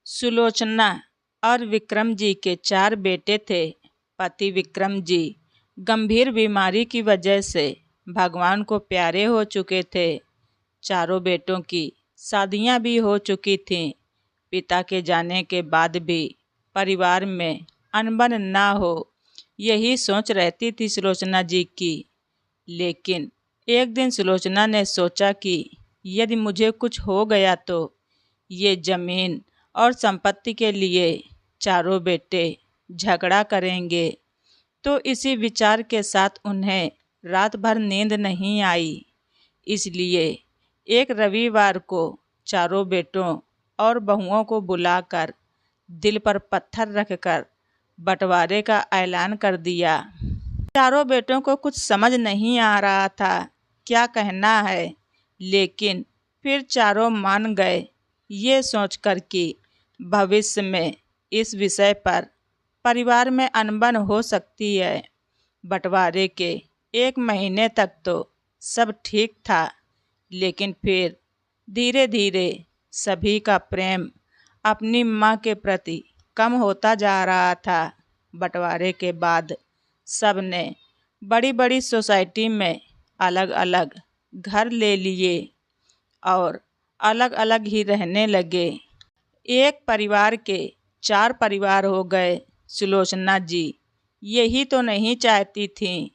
सुलोचना और विक्रम जी के 4 बेटे थे। पति विक्रम जी गंभीर बीमारी की वजह से भगवान को प्यारे हो चुके थे। चारों बेटों की शादियां भी हो चुकी थीं। पिता के जाने के बाद भी परिवार में अनबन ना हो, यही सोच रहती थी सुलोचना जी की। लेकिन एक दिन सुलोचना ने सोचा कि यदि मुझे कुछ हो गया तो ये जमीन और संपत्ति के लिए चारों बेटे झगड़ा करेंगे। तो इसी विचार के साथ उन्हें रात भर नींद नहीं आई। इसलिए एक रविवार को चारों बेटों और बहुओं को बुलाकर दिल पर पत्थर रखकर बंटवारे का ऐलान कर दिया। चारों बेटों को कुछ समझ नहीं आ रहा था क्या कहना है, लेकिन फिर चारों मान गए, ये सोचकर कि भविष्य में इस विषय पर परिवार में अनबन हो सकती है। बंटवारे के 1 महीने तक तो सब ठीक था, लेकिन फिर धीरे धीरे सभी का प्रेम अपनी माँ के प्रति कम होता जा रहा था। बंटवारे के बाद सब ने बड़ी बड़ी सोसाइटी में अलग अलग घर ले लिए और अलग अलग ही रहने लगे। एक परिवार के 4 परिवार हो गए। सुलोचना जी यही तो नहीं चाहती थीं,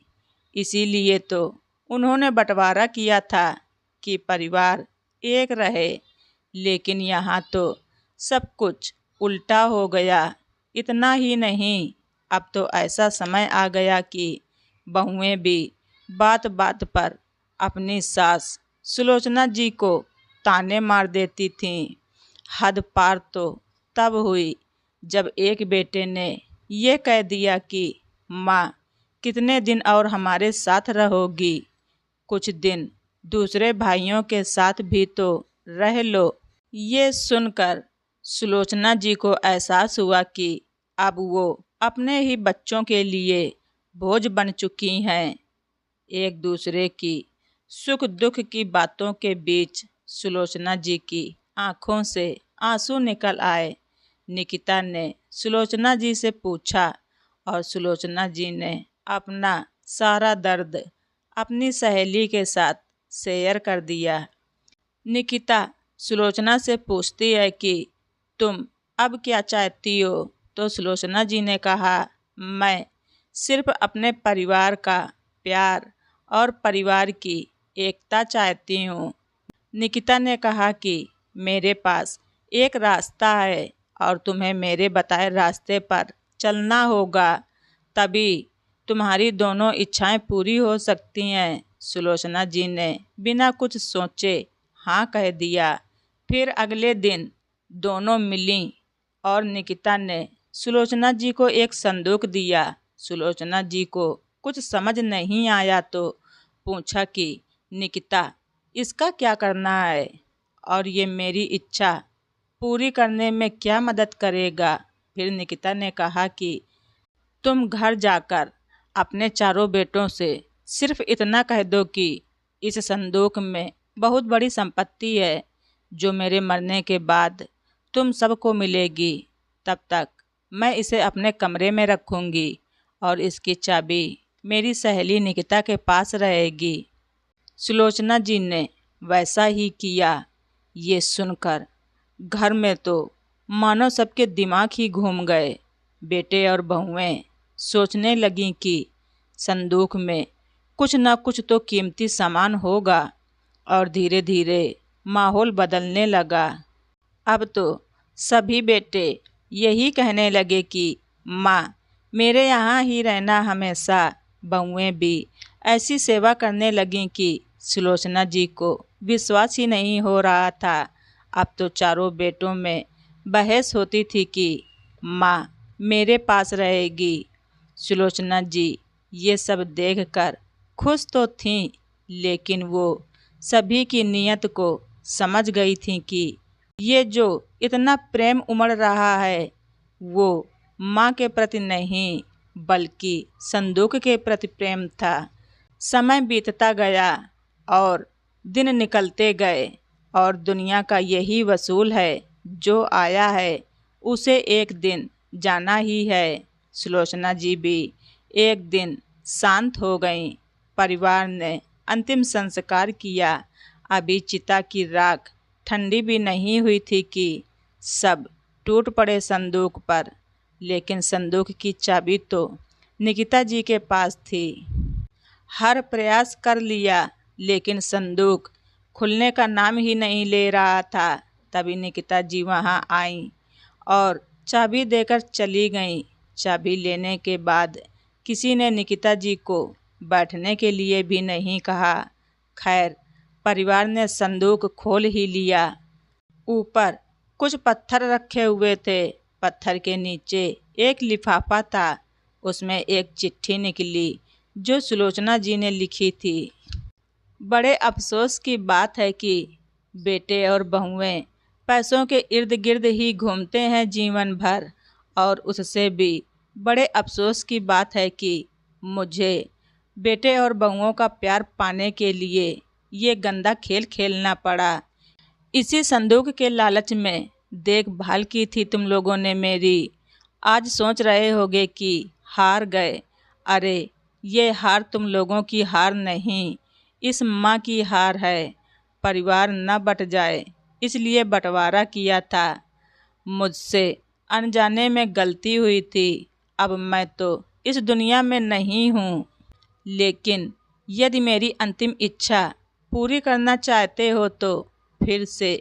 इसीलिए तो उन्होंने बंटवारा किया था कि परिवार एक रहे। लेकिन यहाँ तो सब कुछ उल्टा हो गया। इतना ही नहीं, अब तो ऐसा समय आ गया कि बहुएं भी बात बात पर अपनी सास सुलोचना जी को ताने मार देती थीं। हद पार तो तब हुई जब एक बेटे ने ये कह दिया कि माँ कितने दिन और हमारे साथ रहोगी, कुछ दिन दूसरे भाइयों के साथ भी तो रह लो। ये सुनकर सुलोचना जी को एहसास हुआ कि अब वो अपने ही बच्चों के लिए बोझ बन चुकी हैं। एक दूसरे की सुख दुख की बातों के बीच सुलोचना जी की आंखों से आंसू निकल आए। निकिता ने सुलोचना जी से पूछा और सुलोचना जी ने अपना सारा दर्द अपनी सहेली के साथ शेयर कर दिया। निकिता सुलोचना से पूछती है कि तुम अब क्या चाहती हो? तो सुलोचना जी ने कहा, मैं सिर्फ अपने परिवार का प्यार और परिवार की एकता चाहती हूँ। निकिता ने कहा कि मेरे पास एक रास्ता है और तुम्हें मेरे बताए रास्ते पर चलना होगा, तभी तुम्हारी दोनों इच्छाएं पूरी हो सकती हैं। सुलोचना जी ने बिना कुछ सोचे हाँ कह दिया। फिर अगले दिन दोनों मिलीं और निकिता ने सुलोचना जी को एक संदूक दिया। सुलोचना जी को कुछ समझ नहीं आया तो पूछा कि निकिता, इसका क्या करना है और ये मेरी इच्छा पूरी करने में क्या मदद करेगा? फिर निकिता ने कहा कि तुम घर जाकर अपने चारों बेटों से सिर्फ इतना कह दो कि इस संदूक में बहुत बड़ी संपत्ति है जो मेरे मरने के बाद तुम सबको मिलेगी। तब तक मैं इसे अपने कमरे में रखूँगी और इसकी चाबी मेरी सहेली निकिता के पास रहेगी। सुलोचना जी ने वैसा ही किया। ये सुनकर घर में तो मानो सबके दिमाग ही घूम गए। बेटे और बहुएं सोचने लगीं कि संदूक में कुछ न कुछ तो कीमती सामान होगा और धीरे धीरे माहौल बदलने लगा। अब तो सभी बेटे यही कहने लगे कि माँ मेरे यहाँ ही रहना हमेशा। बहुएं भी ऐसी सेवा करने लगीं कि सुलोचना जी को विश्वास ही नहीं हो रहा था। अब तो चारों बेटों में बहस होती थी कि माँ मेरे पास रहेगी। सुलोचना जी ये सब देखकर खुश तो थीं, लेकिन वो सभी की नीयत को समझ गई थीं कि ये जो इतना प्रेम उमड़ रहा है वो माँ के प्रति नहीं बल्कि संदूक के प्रति प्रेम था। समय बीतता गया और दिन निकलते गए और दुनिया का यही वसूल है, जो आया है उसे एक दिन जाना ही है। सुलोचना जी भी एक दिन शांत हो गईं। परिवार ने अंतिम संस्कार किया। अभी चिता की राख ठंडी भी नहीं हुई थी कि सब टूट पड़े संदूक पर। लेकिन संदूक की चाबी तो निकिता जी के पास थी। हर प्रयास कर लिया लेकिन संदूक खुलने का नाम ही नहीं ले रहा था। तभी निकिता जी वहां आईं और चाबी देकर चली गईं। चाबी लेने के बाद किसी ने निकिता जी को बैठने के लिए भी नहीं कहा। खैर, परिवार ने संदूक खोल ही लिया। ऊपर कुछ पत्थर रखे हुए थे। पत्थर के नीचे एक लिफाफा था। उसमें एक चिट्ठी निकली जो सुलोचना जी ने लिखी थी। बड़े अफसोस की बात है कि बेटे और बहुएं पैसों के इर्द गिर्द ही घूमते हैं जीवन भर, और उससे भी बड़े अफसोस की बात है कि मुझे बेटे और बहुओं का प्यार पाने के लिए ये गंदा खेल खेलना पड़ा। इसी संदूक के लालच में देखभाल की थी तुम लोगों ने मेरी। आज सोच रहे होगे कि हार गए। अरे, ये हार तुम लोगों की हार नहीं, इस माँ की हार है। परिवार न बट जाए इसलिए बंटवारा किया था। मुझसे अनजाने में गलती हुई थी। अब मैं तो इस दुनिया में नहीं हूँ। लेकिन यदि मेरी अंतिम इच्छा पूरी करना चाहते हो तो फिर से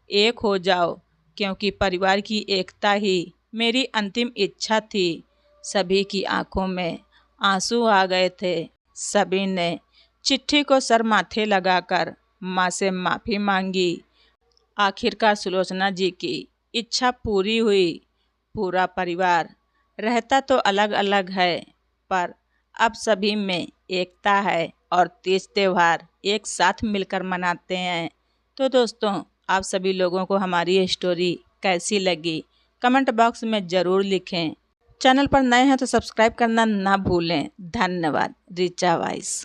एक हो जाओ, क्योंकि परिवार की एकता ही मेरी अंतिम इच्छा थी। सभी की आंखों में आंसू आ गए थे। सभी ने चिट्ठी को सर माथे लगाकर माँ से माफ़ी मांगी। आखिरकार सुलोचना जी की इच्छा पूरी हुई। पूरा परिवार रहता तो अलग अलग है, पर अब सभी में एकता है और तीज त्योहार एक साथ मिलकर मनाते हैं। तो दोस्तों, आप सभी लोगों को हमारी ये स्टोरी कैसी लगी कमेंट बॉक्स में ज़रूर लिखें। चैनल पर नए हैं तो सब्सक्राइब करना ना भूलें। धन्यवाद। रिचा वॉइस।